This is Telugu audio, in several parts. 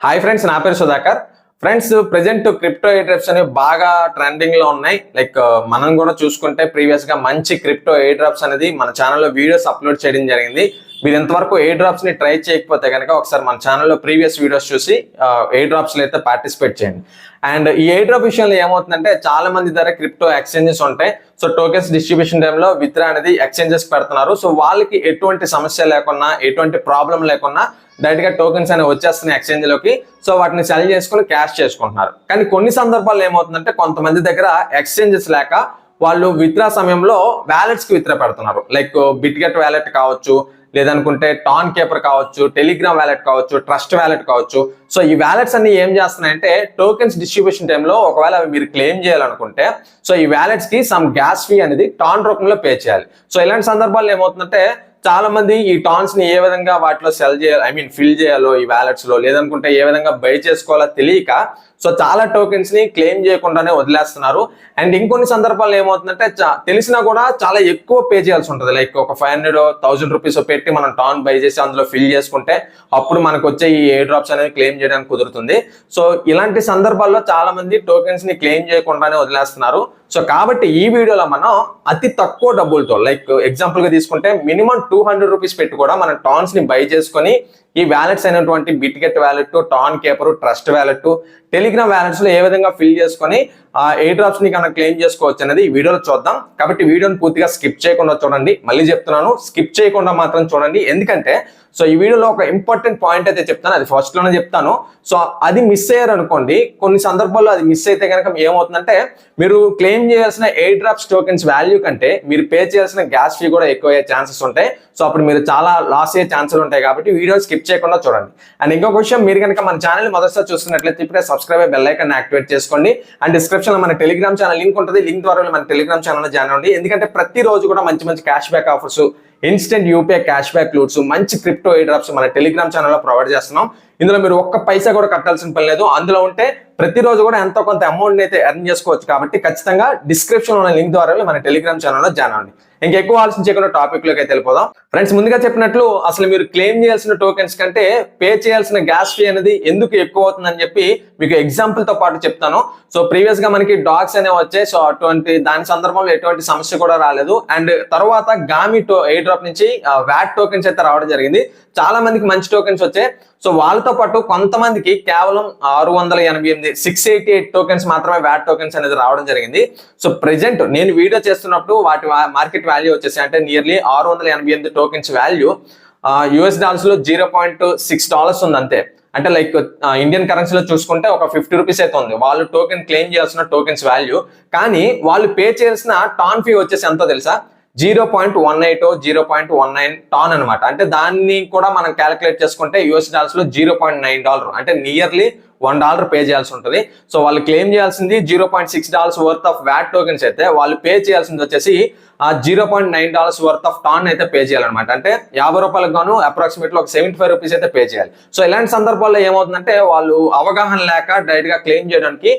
హాయ్ ఫ్రెండ్స్, నా పేరు సుధాకర్. ఫ్రెండ్స్, ప్రెజెంట్ క్రిప్టో ఎయిర్డ్రాప్స్ అనేవి బాగా ట్రెండింగ్ లో ఉన్నాయి. మనం కూడా చూసుకుంటే ప్రీవియస్ గా మంచి క్రిప్టో ఎయిర్డ్రాప్స్ అనేది మన ఛానల్లో వీడియోస్ అప్లోడ్ చేయడం జరిగింది. మీరు ఇంతవరకు ఎయిర్డ్రాప్స్ ని ట్రై చేయకపోతే కనుక ఒకసారి మన ఛానల్లో ప్రీవియస్ వీడియోస్ చూసి ఎయిర్డ్రాప్స్ లో అయితే పార్టిసిపేట్ చేయండి. అండ్ ఈ ఎయిర్డ్రాప్ విషయంలో ఏమవుతుందంటే చాలా మంది దగ్గర క్రిప్టో ఎక్స్చేంజెస్ ఉంటాయి. సో టోకెన్స్ డిస్ట్రిబ్యూషన్ టైంలో విత్డ్రా అనేది ఎక్స్చేంజెస్ పెడుతున్నారు. సో వాళ్ళకి ఎటువంటి సమస్య లేకున్నా, ఎటువంటి ప్రాబ్లం లేకున్నా డైరెక్ట్ గా టోకెన్స్ అనేవి వచ్చేస్తున్నాయి ఎక్స్చేంజ్ లోకి. సో వాటిని సెల్ చేసుకుని క్యాష్ చేసుకుంటున్నారు. కానీ కొన్ని సందర్భాల్లో ఏమవుతుందంటే కొంతమంది దగ్గర ఎక్స్చేంజెస్ లేక వాళ్ళు విత్డ్రా సమయంలో వ్యాలెట్స్ కి విత్డ్రా పెడుతున్నారు. బిట్గెట్ వ్యాలెట్ కావచ్చు, లేదనుకుంటే టాన్ కేపర్ కావచ్చు, టెలిగ్రామ్ వ్యాలెట్ కావచ్చు, ట్రస్ట్ వ్యాలెట్ కావచ్చు. సో ఈ వ్యాలెట్స్ అన్ని ఏం చేస్తున్నాయంటే టోకెన్స్ డిస్ట్రిబ్యూషన్ టైంలో ఒకవేళ అవి మీరు క్లెయిమ్ చేయాలనుకుంటే సో ఈ వ్యాలెట్స్ కి సమ్ గ్యాస్ ఫీ అనేది టాన్ రూపంలో పే చేయాలి. సో ఇలాంటి సందర్భాల్లో ఏమవుతుందంటే చాలా మంది ఈ టాన్స్ ని ఏ విధంగా వాటిలో సెల్ చేయాలి, ఫిల్ చేయాలో ఈ వ్యాలెట్స్ లో, లేదనుకుంటే ఏ విధంగా బై చేసుకోవాలో తెలియక సో చాలా టోకెన్స్ ని క్లెయిమ్ చేయకుండానే వదిలేస్తున్నారు. అండ్ ఇంకొన్ని సందర్భాల్లో ఏమవుతుందంటే తెలిసినా కూడా చాలా ఎక్కువ పే చేయాల్సి ఉంటుంది. ఒక 500-1000 రూపీస్ పెట్టి మనం టాన్ బై చేసి అందులో ఫిల్ చేసుకుంటే అప్పుడు మనకు వచ్చే ఈ ఎయిర్ డ్రాప్స్ అనేది క్లెయిమ్ చేయడానికి కుదురుతుంది. సో ఇలాంటి సందర్భాల్లో చాలా మంది టోకెన్స్ ని క్లెయిమ్ చేయకుండానే వదిలేస్తున్నారు. సో కాబట్టి ఈ వీడియోలో మనం అతి తక్కువ డబ్బులతో ఎగ్జాంపుల్ గా తీసుకుంటే మినిమం 200 రూపీస్ పెట్టి కూడా మనం టాన్స్ ని బై చేసుకొని ఈ వ్యాలెట్స్ అయినటువంటి Bitget wallet, Tonkeeper, Trust wallet, Telegram wallets లో ఏ విధంగా ఫిల్ చేసుకొని ఎయిర్ డ్రాప్స్ ని కనుక క్లెయిమ్ చేసుకోవచ్చు అనేది ఈ వీడియోలో చూద్దాం. కాబట్టి వీడియోని పూర్తిగా స్కిప్ చేయకుండా చూడండి. మళ్ళీ చెప్తున్నాను, స్కిప్ చేయకుండా మాత్రం చూడండి. ఎందుకంటే సో ఈ వీడియోలో ఒక ఇంపార్టెంట్ పాయింట్ అయితే చెప్తాను, అది ఫస్ట్ లోనే చెప్తాను. సో అది మిస్ అయ్యారు అనుకోండి, కొన్ని సందర్భాల్లో అది మిస్ అయితే కనుక ఏమవుతుందంటే మీరు క్లెయిమ్ చేయాల్సిన ఎయిర్ డ్రాప్స్ టోకెన్స్ వాల్యూ కంటే మీరు పే చేయాల్సిన గ్యాస్ ఫీ కూడా ఎక్కువ అయ్యే ఛాన్సెస్ ఉంటాయి. సో అప్పుడు మీరు చాలా లాస్ అయ్యే ఛాన్సెస్ ఉంటాయి. కాబట్టి వీడియో స్కిప్ చేయకుండా చూడండి. అండ్ ఇంకొక విషయం, మీరు కనుక మన ఛానల్ మొదటిసారి చూస్తున్నట్లయితే ఇప్పుడే సబ్స్క్రైబ్ అయ్యి బెల్ ఐకాన్ యాక్టివేట్ చేసుకోండి. అండ్ డిస్క్రిప్షన్ లో మన టెలిగ్రామ్ ఛానల్ లింక్ ఉంటుంది. లింక్ ద్వారా మన టెలిగ్రామ్ ఛానల్ జాయిన్ అవ్వండి. ఎందుకంటే ప్రతిరోజు కూడా మంచి మంచి cash back offers, instant UPI cash back loots, మంచి క్రిప్టో ఎయిర్ డ్రాప్స్ మన టెలిగ్రామ్ ఛానల్లో ప్రొవైడ్ చేస్తున్నాం. ఇందులో మీరు ఒక్క పైసా కూడా కట్టాల్సిన పని లేదు. అందులో ఉంటే ప్రతిరోజు కూడా ఎంతో కొంత అమౌంట్ అయితే ఎర్న్ చేసుకోవచ్చు. కాబట్టి ఖచ్చితంగా డిస్క్రిప్షన్ ఉన్న లింక్ ద్వారా మన టెలిగ్రామ్ ఛానల్లో జాయిన్ అవ్వండి. ఇంకెక్కువ ఆలోచించకుండా టాపిక్ లోకి అయితే వెళ్ళిపోదాం. ఫ్రెండ్స్, ముందుగా చెప్పినట్లు అసలు మీరు క్లెయిమ్ చేయాల్సిన టోకెన్స్ కంటే పే చేయాల్సిన గ్యాస్ ఫీ అనేది ఎందుకు ఎక్కువ అవుతుందని చెప్పి మీకు ఎగ్జాంపుల్ తో పాటు చెప్తాను. సో ప్రీవియస్ గా మనకి డాగ్స్ అనేవి వచ్చాయి. సో అటువంటి దాని సందర్భంలో ఎటువంటి సమస్య కూడా రాలేదు. అండ్ తర్వాత గామి ఎయిర్ డ్రాప్ నుంచి వ్యాట్ టోకెన్స్ అయితే రావడం జరిగింది. చాలా మందికి మంచి టోకెన్స్ వచ్చాయి. సో వాళ్ళతో పాటు కొంతమందికి కేవలం 688 688 టోకెన్స్ మాత్రమే వ్యాట్ టోకెన్స్ అనేది రావడం జరిగింది. సో ప్రెజెంట్ నేను వీడియో చేస్తున్నప్పుడు వాటి మార్కెట్ వాల్యూ వచ్చేసి అంటే nearly 688 tokens value US dollars లో $0.6 ఉంది అంతే. అంటే ఇండియన్ కరెన్సీలో చూసుకుంటే ఒక 50 రూపీస్ అయితే ఉంది వాళ్ళు టోకెన్ క్లెయిమ్ చేయాల్సిన టోకెన్స్ వాల్యూ. కానీ వాళ్ళు పే చేయాల్సిన టాన్ ఫీ వచ్చేసి ఎంతో తెలుసా? 0.18 0.19 టాన్ అనమాట. అంటే దాన్ని కూడా మనం క్యాలిక్యులేట్ చేసుకుంటే యుఎస్ డాలర్స్ లో $0.9 అంటే నియర్లీ $1 పే చేయాల్సి ఉంటుంది. సో వాళ్ళు క్లెయిమ్ చేయాల్సింది $0.6 వర్త్ ఆఫ్ వ్యాట్ టోకెన్స్ అయితే వాళ్ళు పే చేయాల్సింది వచ్చేసి $0.9 వర్త్ ఆఫ్ టాన్ అయితే పే చేయాలన్నమాట. అంటే 50 రూపాయలకు గాను అప్రాక్సిమేట్లీ ఒక 75 రూపీస్ అయితే పే చేయాలి. సో ఇలాంటి సందర్భాల్లో ఏమవుతుందంటే వాళ్ళు అవగాహన లేక డైరెక్ట్ గా క్లెయిమ్ చేయడానికి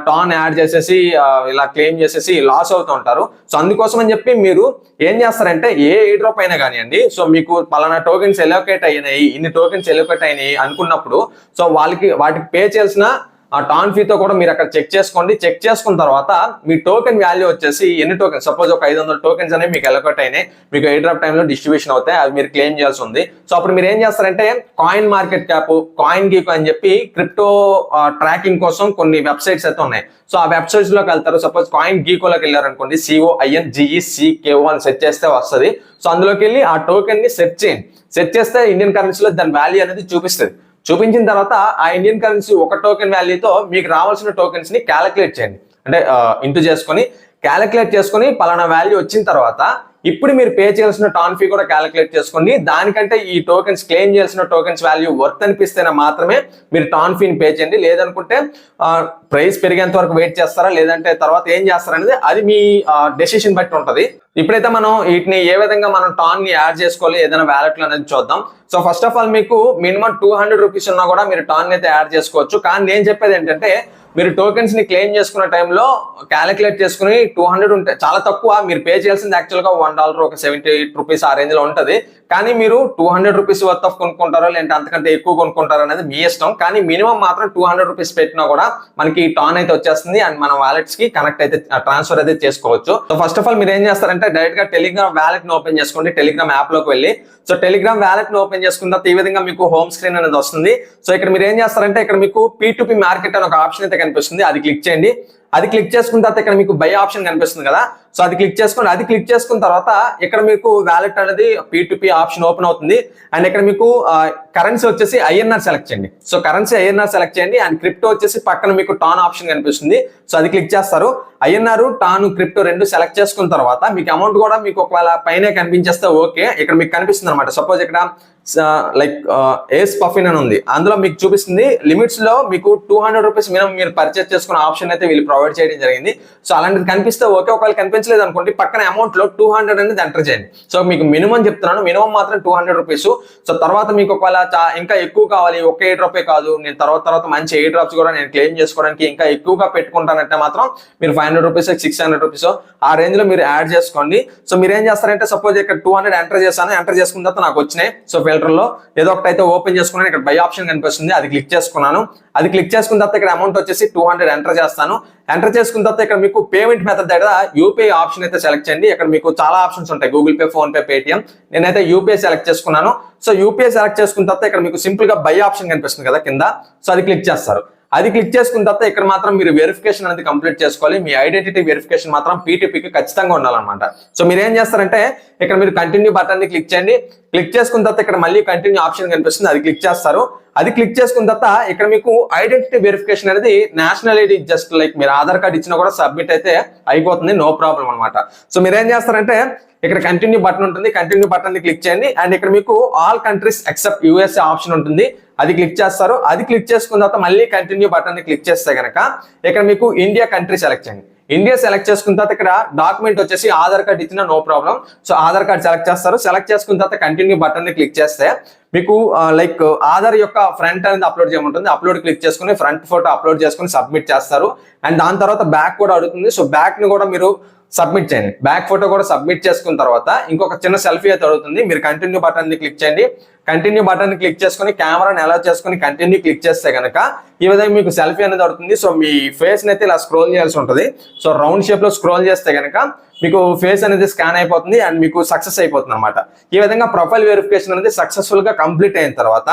టాన్ యాడ్ చేసేసి ఇలా క్లెయిమ్ చేసేసి లాస్ అవుతూ ఉంటారు. సో అందుకోసం అని చెప్పి మీరు ఏం చేస్తారంటే ఏ ఎయిర్ డ్రాప్ అయినా కానివ్వండి, సో మీకు పలానా టోకెన్స్ ఎలోకేట్ అయినాయి, ఇన్ని టోకెన్స్ ఎలోకేట్ అయినాయి అనుకున్నప్పుడు సో వాటికి పే చేయాల్సిన టాన్ ఫీతో కూడా మీరు అక్కడ చెక్ చేసుకోండి. చెక్ చేసుకున్న తర్వాత మీ టోకెన్ వాల్యూ వచ్చేసి ఎన్ని టోకెన్, సపోజ్ ఒక 500 టోకెన్స్ అనేవి మీకు ఎలొకేట్ అయినాయి, మీకు ఎయిర్ డ్రాప్ టైంలో డిస్ట్రిబ్యూషన్ అవుతాయి, అవి మీరు క్లెయిమ్ చేయాల్సి ఉంది. సో అప్పుడు మీరు ఏం చేస్తారంటే కాయిన్ మార్కెట్ క్యాప్, కాయిన్ గీకో అని చెప్పి క్రిప్టో ట్రాకింగ్ కోసం కొన్ని వెబ్సైట్స్ అయితే ఉన్నాయి. సో ఆ వెబ్సైట్స్ లోకి వెళ్తారు. సపోజ్ కాయిన్ గీకోలోకి వెళ్ళారనుకోండి, COINGECKO అని సెర్చ్ చేస్తే వస్తుంది. సో అందులోకి వెళ్ళి ఆ టోకెన్ ని సెర్చ్ చేయండి. సెర్చ్ చేస్తే ఇండియన్ కరెన్సీలో దాని వాల్యూ అనేది చూపిస్తుంది. చూపించిన తర్వాత ఆ ఇండియన్ కరెన్సీ ఒక టోకెన్ వాల్యూతో మీకు రావాల్సిన టోకెన్స్ ని క్యాలిక్యులేట్ చేయండి. అంటే ఇంటూ చేసుకొని క్యాలిక్యులేట్ చేసుకొని పలానా వాల్యూ వచ్చిన తర్వాత ఇప్పుడు మీరు పే చేయాల్సిన టాన్ ఫీ కూడా క్యాలిక్యులేట్ చేసుకోండి. దానికంటే ఈ టోకెన్స్ క్లెయిమ్ చేయాల్సిన టోకెన్స్ వాల్యూ వర్త్ అనిపిస్తేనే మాత్రమే మీరు టాన్ ఫీని పే చేయండి. లేదనుకుంటే ప్రైస్ పెరిగేంత వరకు వెయిట్ చేస్తారా, లేదంటే తర్వాత ఏం చేస్తారా అనేది అది మీ డెసిషన్ బట్టి ఉంటుంది. ఇప్పుడైతే మనం వీటిని ఏ విధంగా మనం టాన్ ని యాడ్ చేసుకోవాలి ఏదైనా వ్యాలెట్ లో అనేది చూద్దాం. సో ఫస్ట్ ఆఫ్ ఆల్ మీకు మినిమం 200 రూపీస్ ఉన్నా కూడా మీరు టాన్ అయితే యాడ్ చేసుకోవచ్చు. కానీ నేను చెప్పేది ఏంటంటే మీరు టోకెన్స్ ని క్లెయిమ్ చేసుకున్న టైంలో క్యాలిక్యులేట్ చేసుకుని 200 ఉంటే చాలా తక్కువ. మీరు పే చేయాల్సింది యాక్చువల్ గా $1 ఒక 70 రూపీస్ ఆ రేంజ్ లో ఉంటది. కానీ మీరు 200 రూపీస్ వర్త్ ఆఫ్ కొనుక్కుంటారో లేదంటే అంతకంటే ఎక్కువ కొనుక్కుంటారో అనేది మీ ఇష్టం. కానీ మినిమం మాత్రం 200 రూపీస్ పెట్టినా కూడా మనకి టాన్ అయితే వచ్చేస్తుంది అండ్ మన వాలెట్స్ కి కనెక్ట్ అయితే ట్రాన్స్ఫర్ అయితే చేసుకోవచ్చు. సో ఫస్ట్ ఆఫ్ ఆల్ మీరు ఏం చేస్తారంటే డైరెక్ట్ గా టెలిగ్రామ్ వ్యాలెట్ ని ఓపెన్ చేసుకోండి. టెలిగ్రామ్ యాప్ లోకి వెళ్ళి సో టెలిగ్రామ్ వ్యాలెట్ ని ఓపెన్ చేసుకున్న తర్వాత ఈ విధంగా మీకు హోమ్ స్క్రీన్ అనేది వస్తుంది. సో ఇక్కడ మీరు ఏం చేస్తారంటే ఇక్కడ మీకు P2P మార్కెట్ అని ఒక ఆప్షన్ అయితే కనిపిస్తుంది, అది క్లిక్ చేయండి. అది క్లిక్ చేసుకున్న తర్వాత ఇక్కడ మీకు బై ఆప్షన్ కనిపిస్తుంది కదా, సో అది క్లిక్ చేసుకోండి. అది క్లిక్ చేసుకున్న తర్వాత ఇక్కడ మీకు వ్యాలెట్ అనేది P2P ఆప్షన్ ఓపెన్ అవుతుంది. అండ్ ఇక్కడ మీకు కరెన్సీ వచ్చేసి INR సెలెక్ట్ చేయండి. సో కరెన్సీ INR సెలెక్ట్ చేయండి. అండ్ క్రిప్టో వచ్చేసి పక్కన మీకు టాన్ ఆప్షన్ కనిపిస్తుంది, సో అది క్లిక్ చేస్తారు. INR టాన్ క్రిప్టో రెండు సెలెక్ట్ చేసుకున్న తర్వాత మీకు అమౌంట్ కూడా మీకు ఒకవేళ పైన కనిపించేస్తే ఓకే. ఇక్కడ మీకు కనిపిస్తుంది అనమాట. సపోజ్ ఇక్కడ లైక్ ఏస్ పఫిన్ అని ఉంది, అందులో మీకు చూపిస్తుంది లిమిట్స్ లో మీకు 200 రూపీస్ మినిమం మీరు పర్చేస్ చేసుకున్న ఆప్షన్ అయితే వీళ్ళు ప్రొవైడ్ చేయడం జరిగింది. సో అలాంటిది కనిపిస్తే ఓకే. ఒకవేళ కనిపించలేదు అనుకోండి పక్కన అమౌంట్ లో 200 అనేది ఎంటర్ చేయండి. సో మీకు మినిమం చెప్తున్నాను, మినిమం మాత్రం 200 రూపీస్. సో తర్వాత మీకు ఒకవేళ ఇంకా ఎక్కువ కావాలి, ఒక 8 రూపాయి కాదు, నేను తర్వాత మంచి 8 డ్రాప్స్ కూడా నేను క్లెయిమ్ చేసుకోవడానికి ఇంకా ఎక్కువగా పెట్టుకుంటానంటే మాత్రం మీరు 500 రూపీస్ 600 రూపీస్ ఆ రేంజ్ లో మీరు యాడ్ చేసుకోండి. సో మీరు ఏం చేస్తారంటే సపోజ్ ఇక్కడ 200 ఎంటర్ చేశాను, ఎంటర్ చేసుకున్న తర్వాత నాకు వచ్చినాయి. సో ఫిల్టర్ లో ఏదో ఒకటి అయితే ఓపెన్ చేసుకున్నాను. ఇక్కడ బై ఆప్షన్ కనిపిస్తుంది, అది క్లిక్ చేసుకున్నాను. అది క్లిక్ చేసుకున్న తర్వాత ఇక్కడ అమౌంట్ వచ్చేసి 200 ఎంటర్ చేస్తాను. ఎంటర్ చేసుకున్న తర్వాత ఇక్కడ మీకు పేమెంట్ మెథడ్ దగ్గర యూపీఐ ఆప్షన్ అయితే సెలెక్ట్ చేయండి. ఇక్కడ మీకు చాలా ఆప్షన్స్ ఉంటాయి, Google pay, phone pay, Paytm. నేనైతే యూపీఐ సెలెక్ట్ చేసుకున్నాను. సో యూపీఐ సెలెక్ట్ చేసుకున్న తర్వాత ఇక్కడ మీకు సింపుల్ గా బై ఆప్షన్ కనిపిస్తుంది కదా కింద, సో అది క్లిక్ చేస్తారు. అది క్లిక్ చేసుకున్న తర్వాత ఇక్కడ మాత్రం మీరు వెరిఫికేషన్ అనేది కంప్లీట్ చేసుకోవాలి. మీ ఐడెంటిటీ వెరిఫికేషన్ మాత్రం P2Pకి ఖచ్చితంగా ఉండాలన్నమాట. సో మీరు ఏం చేస్తారంటే ఇక్కడ మీరు కంటిన్యూ బటన్ ని క్లిక్ చేయండి. క్లిక్ చేసుకున్న తర్వాత ఇక్కడ మళ్ళీ కంటిన్యూ ఆప్షన్ కనిపిస్తుంది, అది క్లిక్ చేస్తారు. అది క్లిక్ చేసుకున్న తర్వాత ఇక్కడ మీకు ఐడెంటిటీ వెరిఫికేషన్ అనేది నేషనల్ ఐడి జస్ట్ లైక్ మీరు ఆధార్ కార్డ్ ఇచ్చినా కూడా సబ్మిట్ అయితే అయిపోతుంది, నో ప్రాబ్లం అనమాట. సో మీరు ఏం చేస్తారంటే ఇక్కడ కంటిన్యూ బటన్ ఉంటుంది, కంటిన్యూ బటన్ ని క్లిక్ చేయండి. అండ్ ఇక్కడ మీకు all countries except USA option ఉంటుంది, అది క్లిక్ చేస్తారు. అది క్లిక్ చేసుకున్న తర్వాత మళ్ళీ కంటిన్యూ బటన్ ని క్లిక్ చేస్తే కనుక ఇక్కడ మీకు ఇండియా కంట్రీ సెలెక్ట్ చేయండి. ఇండియా సెలెక్ట్ చేసుకున్న తర్వాత ఇక్కడ డాక్యుమెంట్ వచ్చేసి ఆధార్ కార్డ్ ఇచ్చినా no problem. So Aadhaar card select చేస్తారు. సెలెక్ట్ చేసుకున్న తర్వాత కంటిన్యూ బటన్ ని క్లిక్ చేస్తే మీకు లైక్ ఆధార్ యొక్క ఫ్రంట్ అనేది అప్లోడ్ చేయమంటుంది. అప్లోడ్ క్లిక్ చేసుకుని ఫ్రంట్ ఫోటో అప్లోడ్ చేసుకుని సబ్మిట్ చేస్తారు. అండ్ దాని తర్వాత బ్యాక్ కూడా అడుగుతుంది. సో బ్యాక్ ని కూడా మీరు సబ్మిట్ చేయండి. బ్యాక్ ఫోటో కూడా సబ్మిట్ చేసుకున్న తర్వాత ఇంకొక చిన్న సెల్ఫీ అయితే అడుగుతుంది. మీరు కంటిన్యూ బటన్ ని క్లిక్ చేయండి. కంటిన్యూ బటన్ ని క్లిక్ చేసుకుని కెమెరాని అలౌ చేసుకుని కంటిన్యూ క్లిక్ చేస్తే కనుక ఈ విధంగా మీకు సెల్ఫీ అనేది అడుగుతుంది. సో మీ ఫేస్ అయితే ఇలా స్క్రోల్ చేయాల్సి ఉంటుంది. సో రౌండ్ షేప్ లో స్క్రోల్ చేస్తే కనుక మీకు ఫేస్ అనేది స్కాన్ అయిపోతుంది అండ్ మీకు సక్సెస్ అయిపోతుంది అనమాట. ఈ విధంగా ప్రొఫైల్ వెరిఫికేషన్ అనేది సక్సెస్ఫుల్ గా కంప్లీట్ అయిన తర్వాత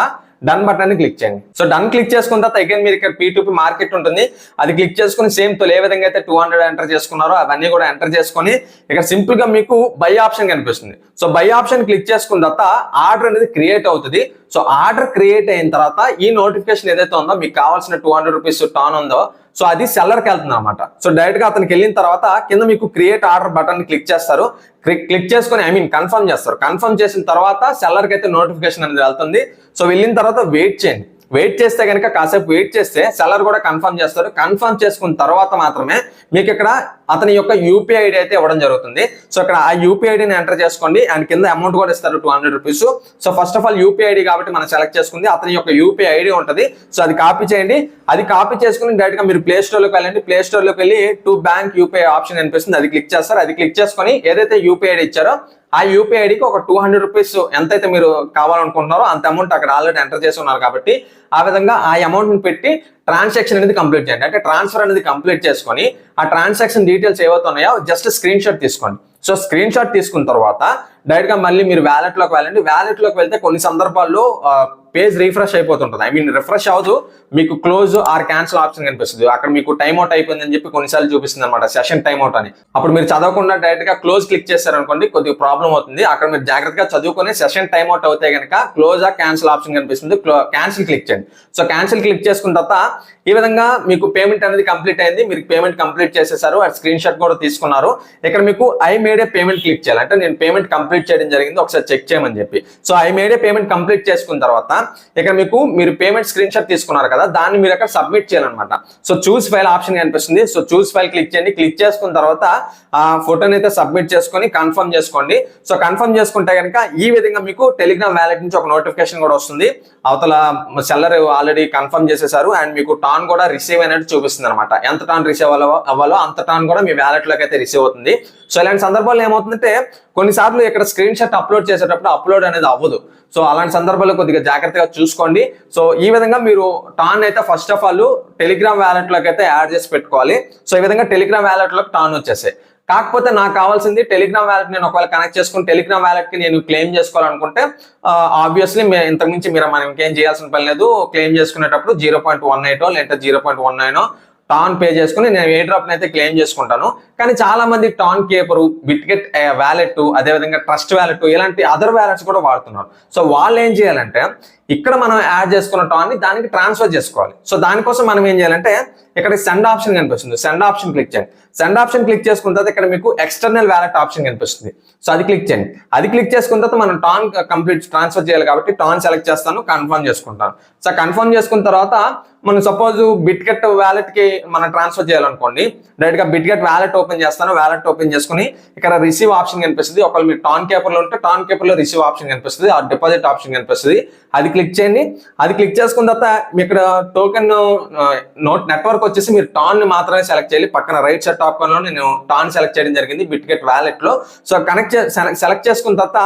డన్ బటన్ ని క్లిక్ చేయండి. సో డన్ క్లిక్ చేసుకున్న తర్వాత అగైన్ మీరు ఇక్కడ P2P మార్కెట్ ఉంటుంది, అది క్లిక్ చేసుకుని సేమ్ తొలి ఏ విధంగా అయితే 200 ఎంటర్ చేసుకున్నారో అవన్నీ కూడా ఎంటర్ చేసుకొని ఇక్కడ సింపుల్ గా మీకు బై ఆప్షన్ కనిపిస్తుంది. సో బై ఆప్షన్ క్లిక్ చేసుకున్న తర్వాత ఆర్డర్ అనేది క్రియేట్ అవుతుంది. సో ఆర్డర్ క్రియేట్ అయిన తర్వాత ఈ నోటిఫికేషన్ ఏదైతే ఉందో మీకు కావాల్సిన 200 రూపీస్ టాన్ ఉందో సో అది సెల్లర్ కి వెళ్తుంది అనమాట. సో డైరెక్ట్ గా అతనికి వెళ్ళిన తర్వాత కింద మీకు క్రియేట్ ఆర్డర్ బటన్ క్లిక్ చేస్తారు. క్లిక్ చేసుకుని కన్ఫర్మ్ చేస్తారు. కన్ఫర్మ్ చేసిన తర్వాత సెల్లర్ కి అయితే నోటిఫికేషన్ అనేది వెళ్తుంది. సో వెళ్ళిన తర్వాత వెయిట్ చేయండి. వెయిట్ చేస్తే కనుక కాసేపు వెయిట్ చేస్తే సెల్లర్ కూడా కన్ఫర్మ్ చేస్తారు. కన్ఫర్మ్ చేసుకున్న తర్వాత మాత్రమే మీకు ఇక్కడ అతని యొక్క యూపీఐ ఐడి అయితే ఇవ్వడం జరుగుతుంది. సో ఇక్కడ ఆ యూపీఐ ఐడిని ఎంటర్ చేసుకోండి అండ్ కింద అమౌంట్ కూడా ఇస్తారు 200 rupees. So first of all UPI ID కాబట్టి మనం సెలెక్ట్ చేసుకుంది అతని యొక్క యూపీఐ ఐడి ఉంటుంది. సో అది కాపీ చేయండి. అది కాపీ చేసుకుని డైరెక్ట్ గా మీరు ప్లే స్టోర్ లోకి వెళ్ళండి. ప్లే స్టోర్ లోకి వెళ్ళి టు బ్యాంక్ యూపీఐ ఆప్షన్ అనిపిస్తుంది, అది క్లిక్ చేస్తారు. అది క్లిక్ చేసుకొని ఏదైతే యూపీఐ ఐడి ఇచ్చారో ఆ యూపీఐ ఐడికి ఒక 200 రూపీస్ ఎంతైతే మీరు కావాలనుకుంటున్నారో అంత అమౌంట్ అక్కడ ఆల్రెడీ ఎంటర్ చేసి ఉన్నారు కాబట్టి ఆ విధంగా ఆ అమౌంట్ ని పెట్టి ట్రాన్సాక్షన్ అనేది కంప్లీట్ చేయండి. అంటే ట్రాన్స్ఫర్ అనేది కంప్లీట్ చేసుకొని ఆ ట్రాన్సాక్షన్ డీటెయిల్స్ ఏవైతే ఉన్నాయో జస్ట్ స్క్రీన్ షాట్ తీసుకోండి. సో స్క్రీన్ షాట్ తీసుకున్న తర్వాత డైరెక్ట్ గా మళ్ళీ మీరు వ్యాలెట్ లోకి వెళ్ళండి. వ్యాలెట్ లోకి వెళ్తే కొన్ని సందర్భాల్లో పేజ్ రీఫ్రెష్ అయిపోతుంటుంది. రిఫ్రెష్ అవ్వదు, మీకు క్లోజ్ ఆర్ క్యాన్సిల్ ఆప్షన్ కనిపిస్తుంది. అక్కడ మీకు టైమ్ అవుట్ అయిపోయిందని చెప్పి కొన్నిసార్లు చూపిస్తుంది అనమాట, సెషన్ టైమ్ అవుట్ అని. అప్పుడు మీరు చదవకుండా డైరెక్ట్ గా క్లోజ్ క్లిక్ చేశారనుకోండి కొద్దిగా ప్రాబ్లం అవుతుంది. అక్కడ మీరు జాగ్రత్తగా చదువుకొని సెషన్ టైమ్ అవుట్ అవుతే కనుక క్లోజ్ ఆ క్యాన్సిల్ ఆప్షన్ కనిపిస్తుంది, క్యాన్సిల్ క్లిక్ చేయండి. సో క్యాన్సిల్ క్లిక్ చేసుకున్న తర్వాత ఈ విధంగా మీకు పేమెంట్ అనేది కంప్లీట్ అయింది. మీరు పేమెంట్ కంప్లీట్ చేసేసారు, ఆ స్క్రీన్ షాట్ కూడా తీసుకున్నారు. ఇక్కడ మీకు I made A payment click చేయాలి. అంటే నేను పేమెంట్ కంప్లీట్ కంప్లీట్ చేయడం జరిగింది, ఒకసారి చెక్ చేయమని చెప్పి. So I made A payment complete చేసుకున్న తర్వాత ఇక్కడ మీరు పేమెంట్ స్క్రీన్ షాట్ తీసుకున్నారు కదా, దాన్ని మీరు అక్కడ సబ్మిట్ చేయాలన్నమాట. సో చూస్ ఫైల్ ఆప్షన్ కనిపిస్తుంది. సో చూస్ ఫైల్ క్లిక్ చేయండి. క్లిక్ చేసుకున్న తర్వాత ఆ ఫోటోని అయితే సబ్మిట్ చేసుకొని కన్ఫర్మ్ చేసుకోండి. సో కన్ఫర్మ్ చేసుకుంటే కనుక ఈ విధంగా మీకు టెలిగ్రామ్ వ్యాలెట్ నుంచి ఒక నోటిఫికేషన్ కూడా వస్తుంది. అవతల సెల్లర్ ఆల్రెడీ కన్ఫర్మ్ చేసేసారు అండ్ మీకు టాన్ కూడా రిసీవ్ అయినట్టు చూపిస్తుంది అనమాట. ఎంత టాన్ రిసీవ్ అవ్వాలో అంత టాన్ కూడా మీ వ్యాలెట్ లోకి అయితే రిసీవ్ అవుతుంది. సో ఇలాంటి సందర్భాల్లో ఏమవుతుందంటే కొన్నిసార్లు ఇక్కడ స్క్రీన్ షాట్ అప్లోడ్ చేసేటప్పుడు అప్లోడ్ అనేది అవ్వదు. సో అలాంటి సందర్భాల్లో కొద్దిగా జాగ్రత్తగా చూసుకోండి. సో ఈ విధంగా మీరు టాన్ అయితే first of all Telegram wallet లోకి అయితే యాడ్ చేసి పెట్టుకోవాలి. సో ఈ విధంగా టెలిగ్రామ్ వ్యాలెట్ లోకి టాన్ వచ్చేసాయి. కాకపోతే నాకు కావాల్సింది టెలిగ్రామ్ వ్యాలెట్ నేను ఒకవేళ కనెక్ట్ చేసుకుని టెలిగ్రామ్ వ్యాలెట్ కి నేను క్లెయిమ్ చేసుకోవాలనుకుంటే ఆబ్వియస్లీ ఇంతకుమించి మనం ఇంకేం చేయాల్సిన పని లేదు. క్లెయిమ్ చేసుకునేటప్పుడు 0.18 లేదా 0.19 టాన్ పే చేసుకుని నేను ఎయిర్ డ్రాప్ అయితే క్లెయిమ్ చేసుకుంటాను. కానీ చాలా మంది టాన్ కేపర్, బిట్గెట్ వ్యాలెట్, అదేవిధంగా ట్రస్ట్ వ్యాలెట్ ఇలాంటి అదర్ వ్యాలెట్స్ కూడా వాడుతున్నారు. సో వాళ్ళు ఏం చేయాలంటే ఇక్కడ మనం యాడ్ చేసుకున్న టాన్ ని దానికి ట్రాన్స్ఫర్ చేసుకోవాలి. సో దానికోసం మనం ఏం చేయాలంటే ఇక్కడ సెండ్ ఆప్షన్ కనిపిస్తుంది. సెండ్ ఆప్షన్ క్లిక్ చేయండి. సెండ్ ఆప్షన్ క్లిక్ చేసుకున్న తర్వాత ఇక్కడ మీకు ఎక్స్టర్నల్ వ్యాలెట్ ఆప్షన్ కనిపిస్తుంది. సో అది క్లిక్ చేయండి. అది క్లిక్ చేసుకున్న తర్వాత మనం టాన్ కంప్లీట్ ట్రాన్స్ఫర్ చేయాలి కాబట్టి టాన్ సెలెక్ట్ చేస్తాను, కన్ఫర్మ్ చేసుకుంటాను. సో కన్ఫర్మ్ చేసుకున్న తర్వాత మనం సపోజ్ బిట్గెట్ వ్యాలెట్ కి మనం ట్రాన్స్ఫర్ చేయాలనుకోండి, డైరెక్ట్ గా బిట్గెట్ వ్యాలెట్ ఓపెన్ చేస్తాను. వ్యాలెట్ ఓపెన్ చేసుకుని ఇక్కడ రిసీవ్ ఆప్షన్ కనిపిస్తుంది. ఒకవేళ మీరు టాన్ కేపర్ లో ఉంటే టాన్ కేపర్ లో రిసీవ్ ఆప్షన్ కనిపిస్తుంది, ఆ డిపాజిట్ ఆప్షన్ కనిపిస్తుంది. అది క్లిక్ చేయండి. అది క్లిక్ చేసుకున్న తర్వాత మీ ఇక్కడ టోకెన్ నెట్వర్క్ వచ్చేసి మీరు టాన్ ని మాత్రమే సెలెక్ట్ చేయాలి. పక్కన రైట్ సైడ్ టాప్ కార్నర్ లో నేను టాన్ సెలెక్ట్ చేయడం జరిగింది బిట్గెట్ వ్యాలెట్ లో. సో సెలెక్ట్ చేసుకున్న తర్వాత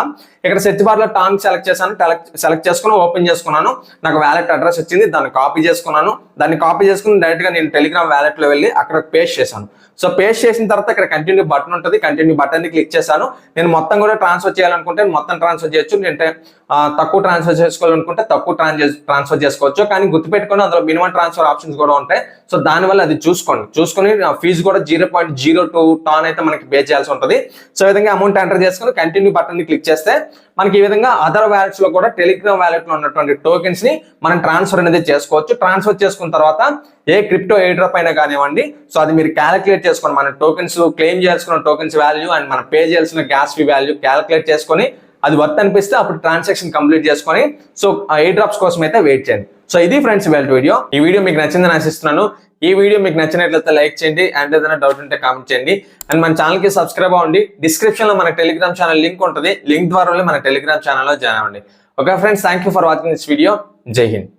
ఇక్కడ సెర్చ్ బార్ లో టాన్ సెలెక్ట్ చేశాను. సెలెక్ట్ చేసుకుని ఓపెన్ చేసుకున్నాను. నాకు వ్యాలెట్ అడ్రస్ వచ్చింది, దాన్ని కాపీ చేసుకున్నాను. దాన్ని కాపీ చేసుకుని డైరెక్ట్ గా నేను టెలిగ్రామ్ వ్యాలెట్ లో వెళ్ళి అక్కడ పేస్ట్ చేశాను. సో పేస్ట్ చేసిన తర్వాత ఇక్కడ కంటిన్యూ బటన్ ఉంటుంది. కంటిన్యూ బటన్ ని క్లిక్ చేశాను. నేను మొత్తం కూడా ట్రాన్స్ఫర్ చేయాలనుకుంటే మొత్తం ట్రాన్స్ఫర్ చేయొచ్చు, అంటే తక్కువ ట్రాన్స్ఫర్ చేసుకోవాలనుకుంటే తక్కువ ట్రాన్స్ఫర్ చేసుకోవచ్చు. కానీ గుర్తుపెట్టుకొని అందులో మినిమం ట్రాన్స్ఫర్ ఆప్షన్స్ కూడా ఉంటాయి. సో దానివల్ల అది చూసుకొని ఫీజు కూడా 0.02 టాన్ అయితే మనకి పే చేయాల్సి ఉంటుంది. సో ఈ విధంగా అమౌంట్ ఎంటర్ చేసుకుని కంటిన్యూ బటన్ ని క్లిక్ చేస్తే మనకి ఈ విధంగా అదర్ వ్యాలెట్స్ లో కూడా టెలిగ్రామ్ వ్యాలెట్ లో ఉన్నటువంటి టోకెన్స్ ని మనం ట్రాన్స్ఫర్ అనేది చేసుకోవచ్చు. ట్రాన్స్ఫర్ చేసుకున్న తర్వాత ఏ క్రిప్టో ఎయిర్ డ్రాప్ అయినా కానివ్వండి, సో అది మీరు క్యాలిక్యులేట్ చేసుకొని మన టోకెన్స్ క్లెయిమ్ చేయాల్సిన టోకెన్స్ వాల్యూ అండ్ మనం పే చేయాల్సిన గ్యాస్ ఫీ వాల్యూ క్యాలిక్యులేట్ చేసుకొని అది వర్త్ అనిపిస్తే అప్పుడు ట్రాన్సాక్షన్ కంప్లీట్ చేసుకొని సో ఎయిర్ డ్రాప్స్ కోసం అయితే వెయిట్ చేయండి. సో ఇది ఫ్రెండ్స్ ఇవాళ వీడియో. ఈ వీడియో మీకు నచ్చిందని ఆశిస్తున్నాను. ఈ వీడియో మీకు నచ్చినట్లయితే లైక్ చేయండి అండ్ ఏదైనా డౌట్ ఉంటే కామెంట్ చేయండి అండ్ మన ఛానల్ కి సబ్స్క్రైబ్ అవ్వండి. డిస్క్రిప్షన్ లో మన టెలిగ్రామ్ ఛానల్ లింక్ ఉంటుంది. లింక్ ద్వారా మన టెలిగ్రామ్ ఛానల్లో జాయిన్ అవ్వండి. Okay friends, thank you for watching this video. జై హింద్.